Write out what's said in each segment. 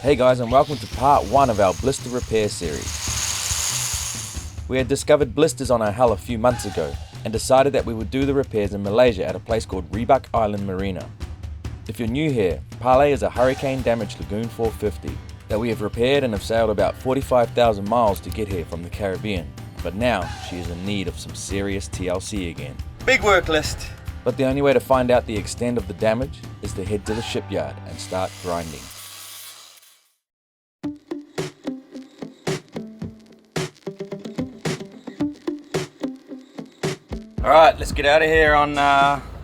Hey guys, and welcome to part 1 of our blister repair series. We had discovered blisters on our hull a few months ago and decided that we would do the repairs in Malaysia at a place called Rebuk Island Marina. If you're new here, Parlay is a hurricane damaged Lagoon 450 that we have repaired and have sailed about 45,000 miles to get here from the Caribbean, but now she is in need of some serious TLC again. Big work list. But the only way to find out the extent of the damage is to head to the shipyard and start grinding. Alright, let's get out of here on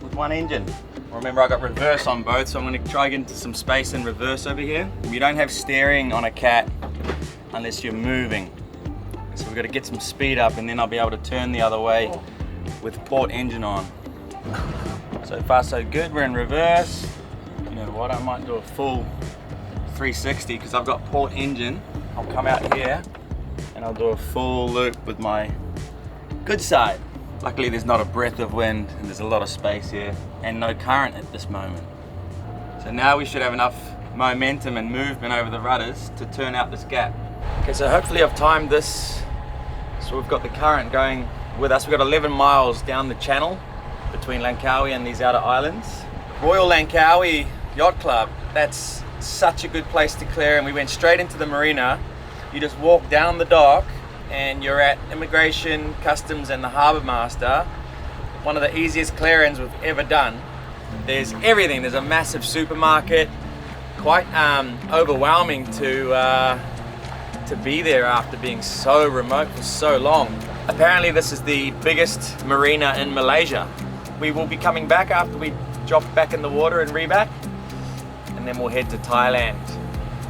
with one engine. Remember, I got reverse on both, so I'm going to try get into some space in reverse over here. You don't have steering on a cat unless you're moving. So we've got to get some speed up and then I'll be able to turn the other way with port engine on. So far so good, we're in reverse. You know what, I might do a full 360 because I've got port engine. I'll come out here and I'll do a full loop with my good side. Luckily there's not a breath of wind and there's a lot of space here and no current at this moment. So now we should have enough momentum and movement over the rudders to turn out this gap. Okay, so hopefully I've timed this so we've got the current going with us. We've got 11 miles down the channel between Langkawi and these outer islands. Royal Langkawi Yacht Club, that's such a good place to clear, and we went straight into the marina. You just walk down the dock and you're at immigration, customs and the harbour master. One of the easiest clearings we've ever done. There's everything, there's a massive supermarket. Quite overwhelming to be there after being so remote for so long. Apparently this is the biggest marina in Malaysia. We will be coming back after we drop back in the water in Rebuk, and then we'll head to Thailand.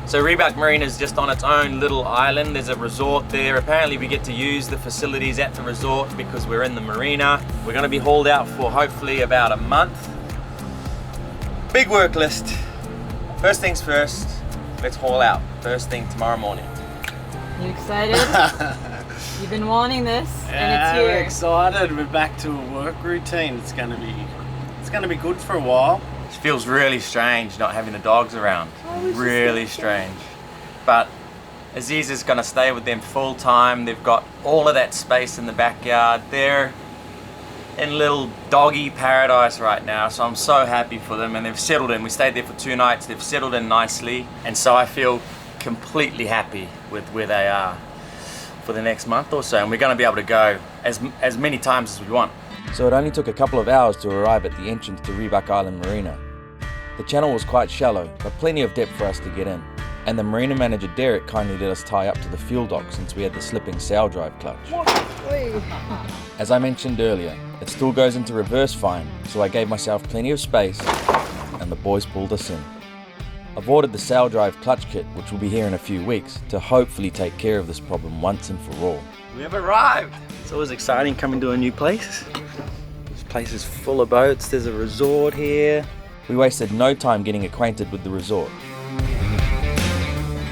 So Rebuk Marina is just on its own little island. There's a resort there. Apparently we get to use the facilities at the resort because we're in the marina. We're going to be hauled out for hopefully about a month. Big work list. First things first, let's haul out. First thing tomorrow morning. You excited? You've been wanting this, and it's here. We're excited. We're back to a work routine. It's gonna be good for a while. It feels really strange not having the dogs around. Really strange. But Aziza's gonna stay with them full time. They've got all of that space in the backyard. They're in little doggy paradise right now, so I'm so happy for them, and they've settled in. We stayed there for 2 nights. They've settled in nicely, and so I feel completely happy with where they are for the next month or so, and we're going to be able to go as many times as we want. So it only took a couple of hours to arrive at the entrance to Rebuk Island Marina. The channel was quite shallow, but plenty of depth for us to get in, and the marina manager Derek kindly let us tie up to the fuel dock since we had the slipping sail drive clutch. As I mentioned earlier, it still goes into reverse fine, so I gave myself plenty of space and the boys pulled us in. I've ordered the sail drive clutch kit, which will be here in a few weeks, to hopefully take care of this problem once and for all. We have arrived! It's always exciting coming to a new place. This place is full of boats, there's a resort here. We wasted no time getting acquainted with the resort,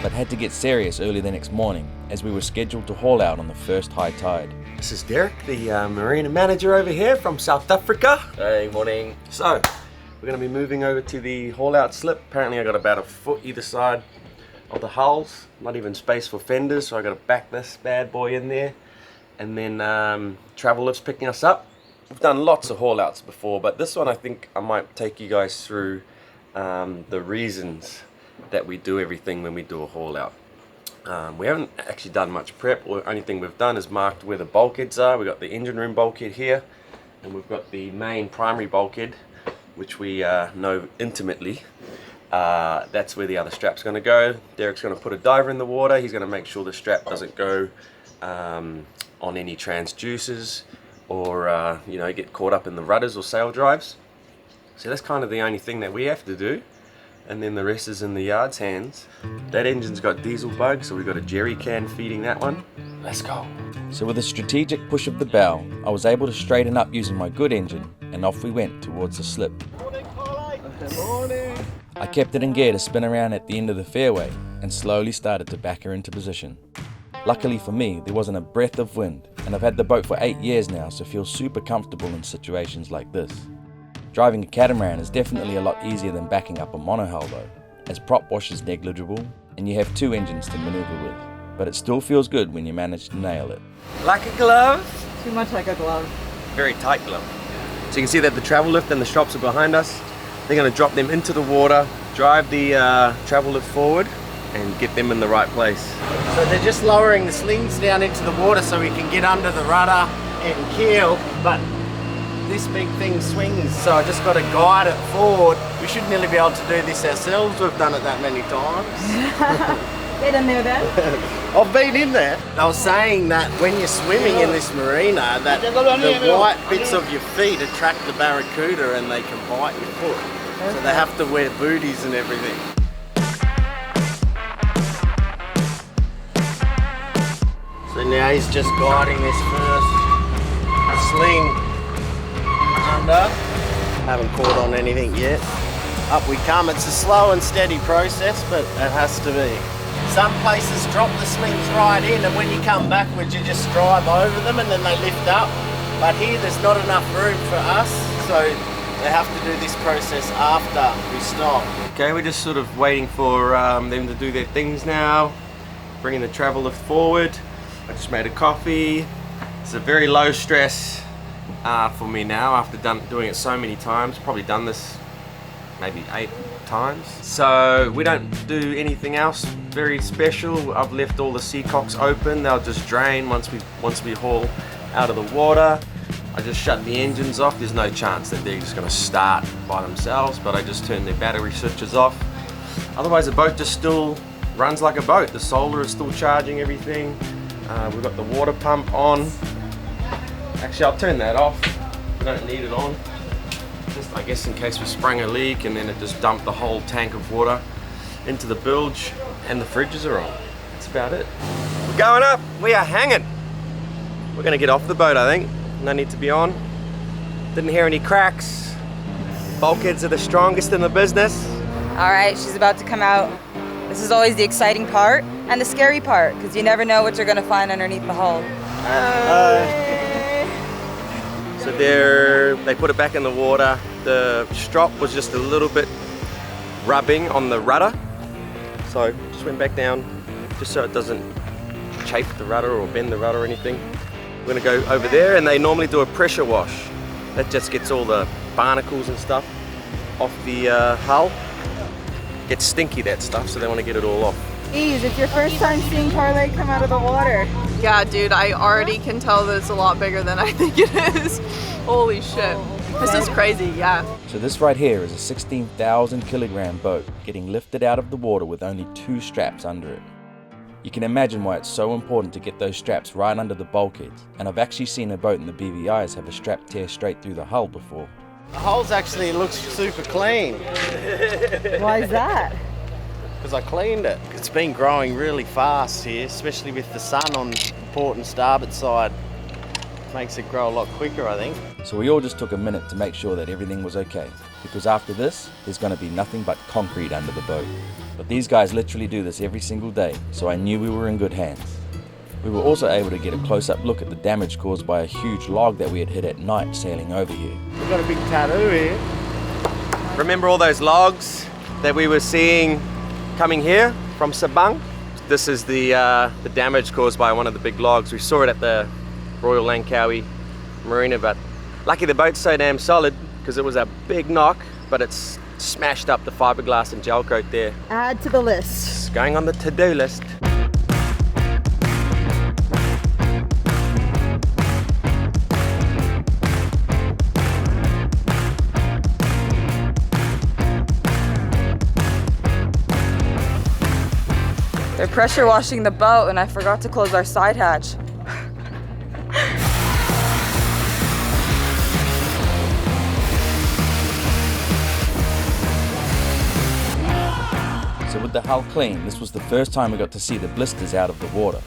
but had to get serious early the next morning as we were scheduled to haul out on the first high tide. This is Derek, the marina manager over here from South Africa. Hey, morning. So, we're going to be moving over to the haul out slip. Apparently I got about a foot either side of the hulls, not even space for fenders, so I got to back this bad boy in there. And then travel lift's picking us up. We've done lots of haul outs before, but this one I think I might take you guys through the reasons that we do everything when we do a haul out. We haven't actually done much prep. The only thing we've done is marked where the bulkheads are. We've got the engine room bulkhead here, and we've got the main primary bulkhead, which we know intimately. That's where the other strap's going to go. Derek's going to put a diver in the water. He's going to make sure the strap doesn't go on any transducers or you know, get caught up in the rudders or sail drives. So that's kind of the only thing that we have to do, and then the rest is in the yard's hands. That engine's got diesel bugs, so we've got a jerry can feeding that one. Let's go. So with a strategic push of the bow, I was able to straighten up using my good engine, and off we went towards the slip. Morning, Colin. Good morning. I kept it in gear to spin around at the end of the fairway and slowly started to back her into position. Luckily for me, there wasn't a breath of wind, and I've had the boat for 8 years now, so feel super comfortable in situations like this. Driving a catamaran is definitely a lot easier than backing up a monohull though. as prop wash is negligible and you have 2 engines to maneuver with. But it still feels good when you manage to nail it. Like a glove? Too much like a glove. Very tight glove. So you can see that the travel lift and the strops are behind us. They're going to drop them into the water, drive the travel lift forward, and get them in the right place. So they're just lowering the slings down into the water so we can get under the rudder and keel, but this big thing swings, so I just got to guide it forward. We should nearly be able to do this ourselves. We've done it that many times. Get in there then. I've been in there. I was saying that when you're swimming in this marina, that the white bits of your feet attract the barracuda and they can bite your foot. So they have to wear booties and everything. So now he's just guiding this first sling under. Haven't caught on anything yet. Up we come. It's a slow and steady process, but it has to be. Some places drop the slings right in, and when you come backwards you just drive over them and then they lift up. But here there's not enough room for us, so they have to do this process after we stop. Okay, we're just sort of waiting for them to do their things now. Bringing the travel lift forward. I just made a coffee. It's a very low stress for me now after doing it so many times. Probably done this maybe 8 times. So we don't do anything else very special. I've left all the seacocks open. They'll just drain once we haul out of the water. I just shut the engines off. There's no chance that they're just going to start by themselves, but I just turn their battery switches off. Otherwise the boat just still runs like a boat. The solar is still charging everything. We've got the water pump on. Actually, I'll turn that off. We don't need it on. Just, I guess, in case we sprung a leak, and then it just dumped the whole tank of water into the bilge, and the fridges are on. That's about it. We're going up. We are hanging. We're going to get off the boat, I think. No need to be on. Didn't hear any cracks. Bulkheads are the strongest in the business. All right, she's about to come out. This is always the exciting part and the scary part, because you never know what you're going to find underneath the hull. So they put it back in the water. The strop was just a little bit rubbing on the rudder. So just went back down, just so it doesn't chafe the rudder or bend the rudder or anything. We're gonna go over there, and they normally do a pressure wash. That just gets all the barnacles and stuff off the hull. Gets stinky, that stuff, so they want to get it all off. Ease, it's your first time seeing Parlay come out of the water. Yeah, dude, I already can tell that it's a lot bigger than I think it is. Holy shit. This is crazy, yeah. So this right here is a 16,000 kilogram boat getting lifted out of the water with only 2 straps under it. You can imagine why it's so important to get those straps right under the bulkheads, and I've actually seen a boat in the BVIs have a strap tear straight through the hull before. The hull's actually looks super clean. Why is that? Because I cleaned it. It's been growing really fast here, especially with the sun on the port and starboard side. Makes it grow a lot quicker, I think. So we all just took a minute to make sure that everything was okay, because after this, there's going to be nothing but concrete under the boat. But these guys literally do this every single day, so I knew we were in good hands. We were also able to get a close-up look at the damage caused by a huge log that we had hit at night sailing over here. We've got a big tattoo here. Remember all those logs that we were seeing coming here from Sabang? This is the damage caused by one of the big logs. We saw it at the Royal Langkawi Marina, but lucky the boat's so damn solid because it was a big knock, but it's smashed up the fiberglass and gel coat there. Add to the list. It's going on the to-do list. They're pressure washing the boat, and I forgot to close our side hatch. So with the hull clean, this was the first time we got to see the blisters out of the water.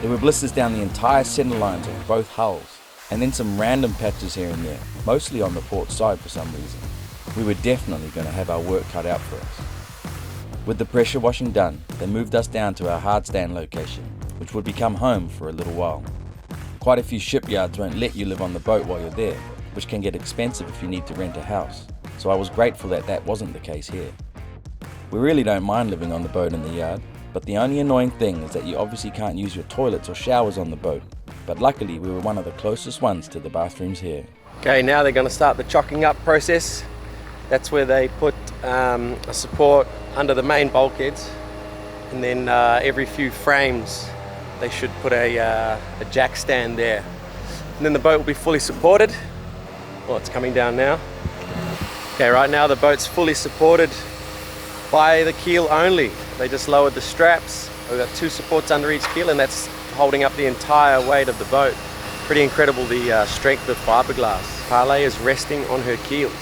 There were blisters down the entire center lines of both hulls, and then some random patches here and there, mostly on the port side for some reason. We were definitely going to have our work cut out for us. With the pressure washing done, they moved us down to our hard stand location, which would become home for a little while. Quite a few shipyards won't let you live on the boat while you're there, which can get expensive if you need to rent a house, so I was grateful that that wasn't the case here. We really don't mind living on the boat in the yard, but the only annoying thing is that you obviously can't use your toilets or showers on the boat. But luckily we were one of the closest ones to the bathrooms here. Okay, now they're going to start the chocking up process. That's where they put a support under the main bulkheads, and then every few frames they should put a jack stand there. And then the boat will be fully supported. Well, it's coming down now. Okay, right now the boat's fully supported by the keel only. They just lowered the straps. We've got 2 supports under each keel, and that's holding up the entire weight of the boat. Pretty incredible, the strength of fiberglass. Parlay is resting on her keels.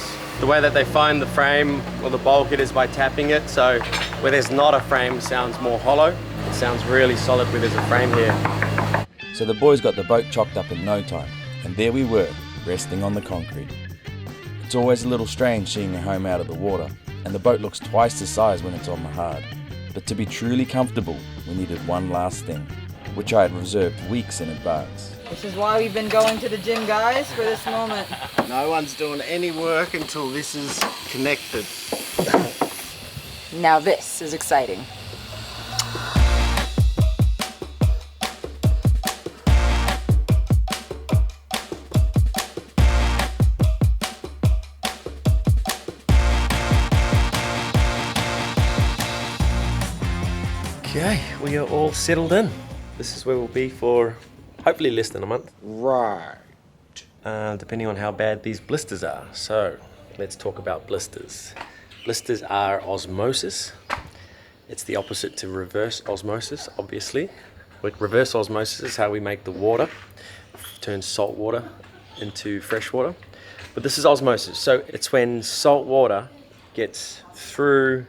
The way that they find the frame or the bulkhead is by tapping it, so where there's not a frame, it sounds more hollow. It sounds really solid where there's a frame here. So the boys got the boat chocked up in no time, and there we were, resting on the concrete. It's always a little strange seeing your home out of the water, and the boat looks twice the size when it's on the hard. But to be truly comfortable, we needed one last thing, which I had reserved weeks in advance. This is why we've been going to the gym, guys, for this moment. No one's doing any work until this is connected. Now this is exciting. Okay, we are all settled in. This is where we'll be for hopefully less than a month. Right. Depending on how bad these blisters are. So let's talk about blisters. Blisters are osmosis. It's the opposite to reverse osmosis, obviously. But reverse osmosis is how we make the water, turn salt water into fresh water. But this is osmosis. So it's when salt water gets through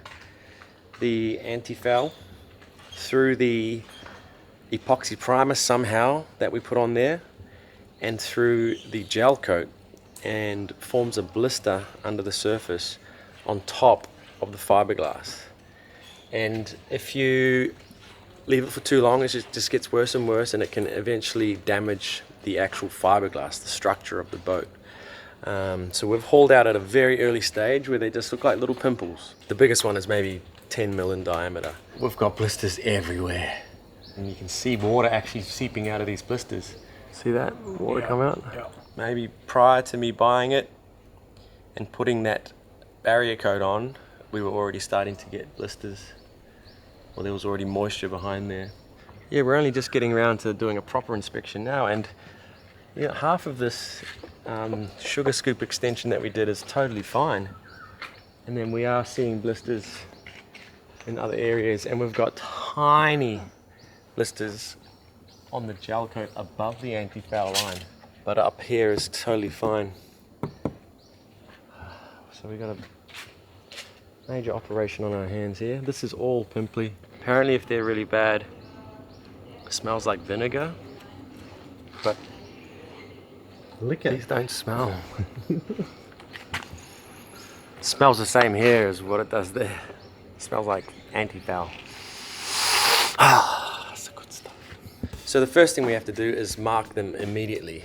the antifoul, through the epoxy primer somehow that we put on there, and through the gel coat, and forms a blister under the surface on top of the fiberglass. And if you leave it for too long, it just gets worse and worse, and it can eventually damage the actual fiberglass, the structure of the boat. So we've hauled out at a very early stage where they just look like little pimples. The biggest one is maybe 10 mil in diameter. We've got blisters everywhere, and you can see water actually seeping out of these blisters. See that water come out? Yeah. Maybe prior to me buying it and putting that barrier coat on, we were already starting to get blisters. Well, there was already moisture behind there. Yeah, we're only just getting around to doing a proper inspection now, and yeah, half of this sugar scoop extension that we did is totally fine. And then we are seeing blisters in other areas, and we've got tiny blisters on the gel coat above the anti-foul line, but up here is totally fine. So we got a major operation on our hands here. This is all pimply. Apparently if they're really bad, it smells like vinegar, but these don't smell. It smells the same here as what it does there. It smells like anti-foul. That's the good stuff. So the first thing we have to do is mark them immediately,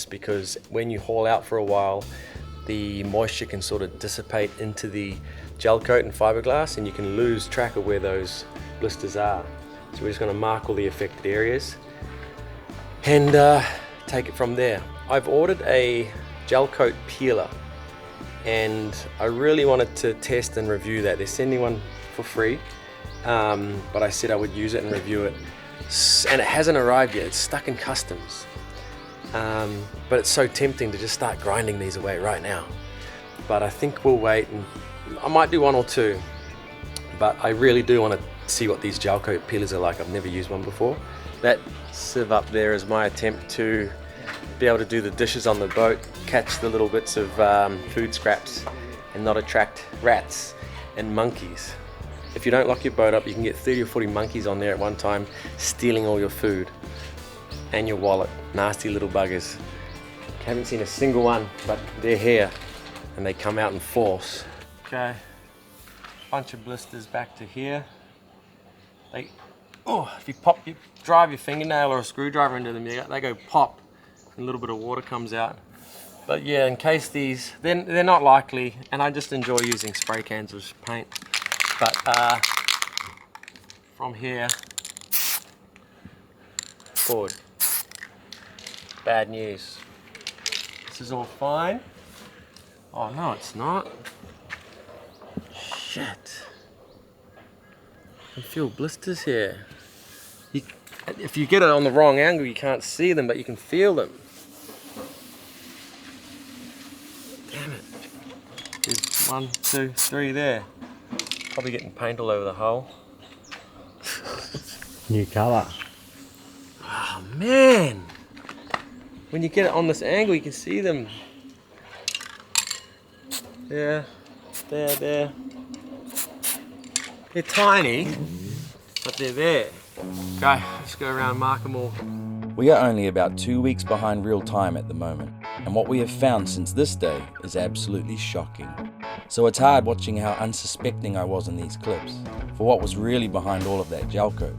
because when you haul out for a while, the moisture can sort of dissipate into the gel coat and fiberglass, and you can lose track of where those blisters are. So we're just going to mark all the affected areas and take it from there. I've ordered a gel coat peeler, and I really wanted to test and review that. They're sending one for free, but I said I would use it and review it, and it hasn't arrived yet. It's stuck in customs, but it's so tempting to just start grinding these away right now. But I think we'll wait, and I might do one or two, but I really do want to see what these gel coat peelers are like. I've never used one before. That sieve up there is my attempt to be able to do the dishes on the boat, catch the little bits of food scraps, and not attract rats and monkeys. If you don't lock your boat up, you can get 30 or 40 monkeys on there at one time, stealing all your food and your wallet. Nasty little buggers. Haven't seen a single one, but they're here, and they come out in force. Okay, bunch of blisters back to here. If you drive your fingernail or a screwdriver into them, they go pop, and a little bit of water comes out. But yeah, in case they're not likely, and I just enjoy using spray cans of paint. But from here forward, bad news. This is all fine. Oh no, it's not. Shit. I can feel blisters here. If you get it on the wrong angle, you can't see them, but you can feel them. Damn it. There's 1, 2, 3 there. Probably getting paint all over the hole. New colour. Oh man! When you get it on this angle, you can see them. Yeah, there. They're tiny, but they're there. Okay, let's go around, mark them all. We are only about 2 weeks behind real time at the moment, and what we have found since this day is absolutely shocking. So it's hard watching how unsuspecting I was in these clips, for what was really behind all of that gel coat.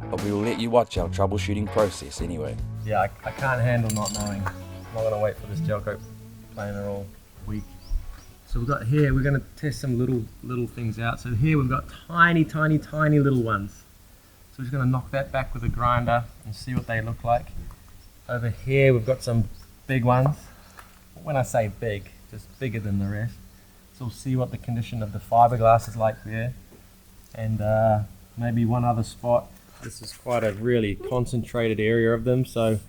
But we will let you watch our troubleshooting process anyway. Yeah, I can't handle not knowing. I'm not gonna wait for this gel coat planer all week. So we've got here, we're gonna test some little things out. So here we've got tiny little ones. So we're just going to knock that back with a grinder and see what they look like. Over here we've got some big ones. When I say big, just bigger than the rest. So we'll see what the condition of the fiberglass is like there. And maybe one other spot. This is quite a really concentrated area of them. So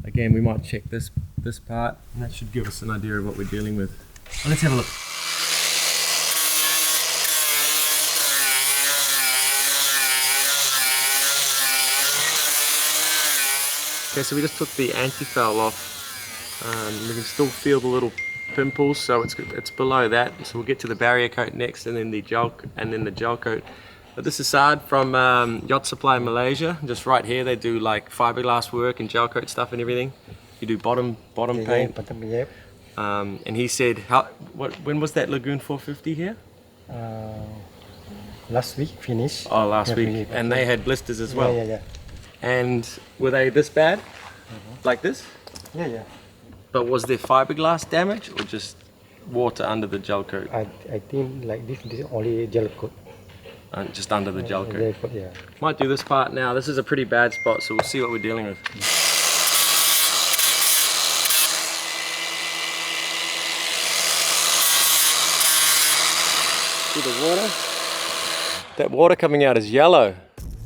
again, we might check this part. And that should give us an idea of what we're dealing with. Well, let's have a look. Okay, so we just took the anti-foul off. We can still feel the little pimples, so it's below that. So we'll get to the barrier coat next, and then the gel coat. But this is Saad from Yacht Supply in Malaysia. Just right here, they do like fiberglass work and gel coat stuff and everything. You do bottom paint. Yep. And he said, when was that Lagoon 450 here? Last week finished. Oh, last week. Finished. And they had blisters as well. Yeah. And were they this bad? Like this? Yeah. But was there fiberglass damage or just water under the gel coat? I think like this is only gel coat. Just under the gel coat. Gel coat, yeah. Might do this part now. This is a pretty bad spot, so we'll see what we're dealing with. See the water? That water coming out is yellow.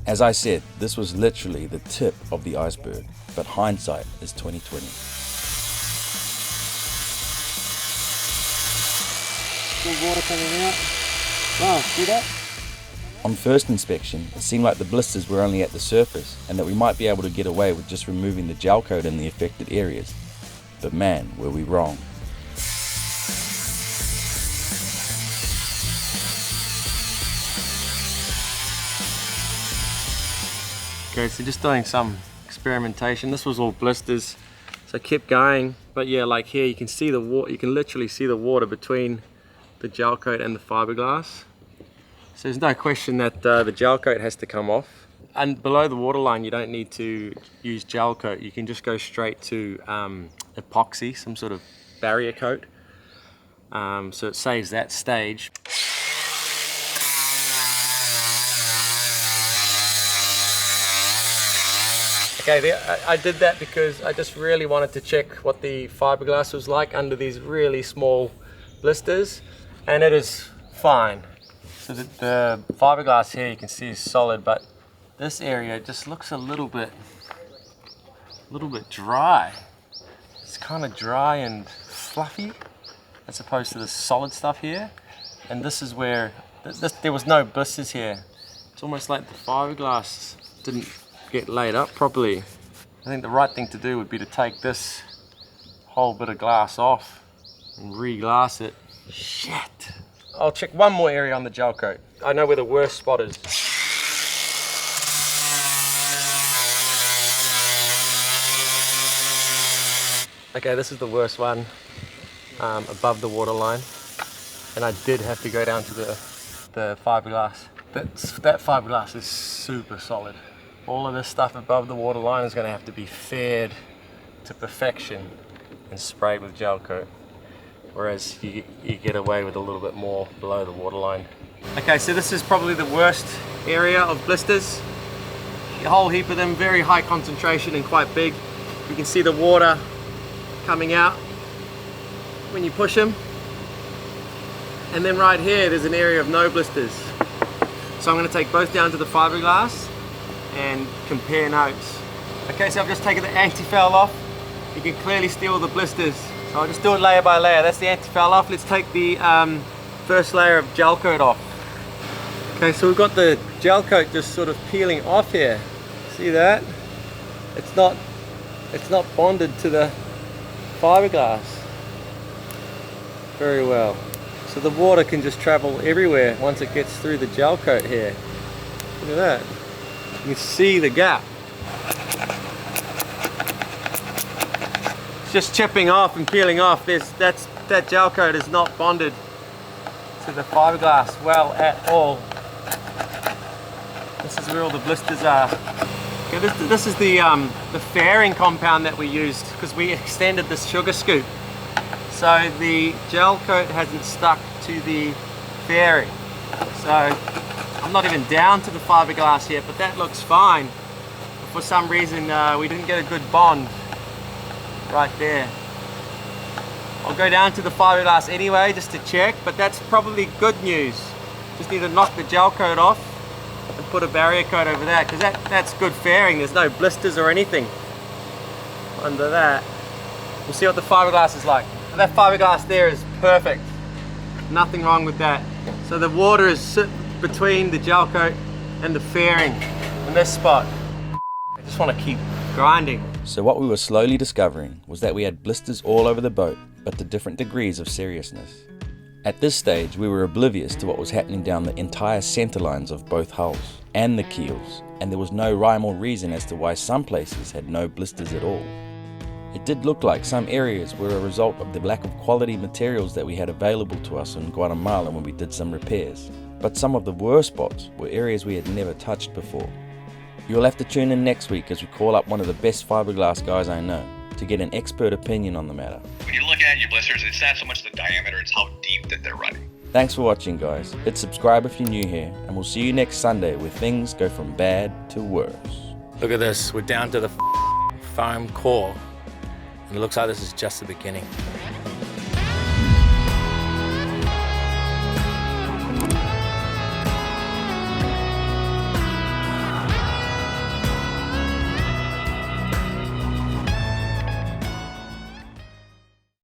As I said, this was literally the tip of the iceberg, but hindsight is 2020. Still water coming out. Wow, see that? On first inspection, it seemed like the blisters were only at the surface and that we might be able to get away with just removing the gel coat in the affected areas. But man, were we wrong. Okay, so just doing some experimentation. This was all blisters, so I kept going. But yeah, like here, you can see the water. You can literally see the water between the gel coat and the fiberglass. So there's no question that the gel coat has to come off. And below the waterline, you don't need to use gel coat. You can just go straight to epoxy, some sort of barrier coat. So it saves that stage. Okay, I did that because I just really wanted to check what the fiberglass was like under these really small blisters, and it is fine. So the fiberglass here you can see is solid, but this area just looks a little bit dry. It's kind of dry and fluffy as opposed to the solid stuff here. And this is where there was no blisters here. It's almost like the fiberglass didn't get laid up properly. I think the right thing to do would be to take this whole bit of glass off and re-glass it. Shit. I'll check one more area on the gel coat. I know where the worst spot is. Okay, this is the worst one, above the waterline. And I did have to go down to the fiberglass. That fiberglass is super solid. All of this stuff above the waterline is going to have to be faired to perfection and sprayed with gel coat. Whereas you get away with a little bit more below the waterline. Okay, so this is probably the worst area of blisters. A whole heap of them, very high concentration and quite big. You can see the water coming out when you push them. And then right here, there's an area of no blisters. So I'm going to take both down to the fiberglass and compare notes. Okay, so I've just taken the anti-foul off. You can clearly see all the blisters. So I'll just do it layer by layer. That's the anti-foul off. Let's take the first layer of gel coat off. Okay, so we've got the gel coat just sort of peeling off here. See that? It's not bonded to the fiberglass very well. So the water can just travel everywhere once it gets through the gel coat here. Look at that. You can see the gap. It's just chipping off and peeling off. That gel coat is not bonded to the fiberglass well at all. This is where all the blisters are. Okay, this is the fairing compound that we used because we extended this sugar scoop. So the gel coat hasn't stuck to the fairing. So I'm not even down to the fiberglass yet, but that looks fine. But for some reason we didn't get a good bond right there. I'll go down to the fiberglass anyway just to check, but that's probably good news. Just need to knock the gel coat off and put a barrier coat over that, because that's good fairing. There's no blisters or anything under that. We'll see what the fiberglass is like. And that fiberglass there is perfect. Nothing wrong with that. So the water is between the gel coat and the fairing in this spot. I just want to keep grinding. So what we were slowly discovering was that we had blisters all over the boat, but to different degrees of seriousness. At this stage, we were oblivious to what was happening down the entire center lines of both hulls and the keels, and there was no rhyme or reason as to why some places had no blisters at all. It did look like some areas were a result of the lack of quality materials that we had available to us in Guatemala when we did some repairs, but some of the worst spots were areas we had never touched before. You'll have to tune in next week as we call up one of the best fiberglass guys I know to get an expert opinion on the matter. When you're looking at your blisters, it's not so much the diameter, it's how deep that they're running. Thanks for watching, guys. Hit subscribe if you're new here, and we'll see you next Sunday where things go from bad to worse. Look at this, we're down to the foam core, and it looks like this is just the beginning.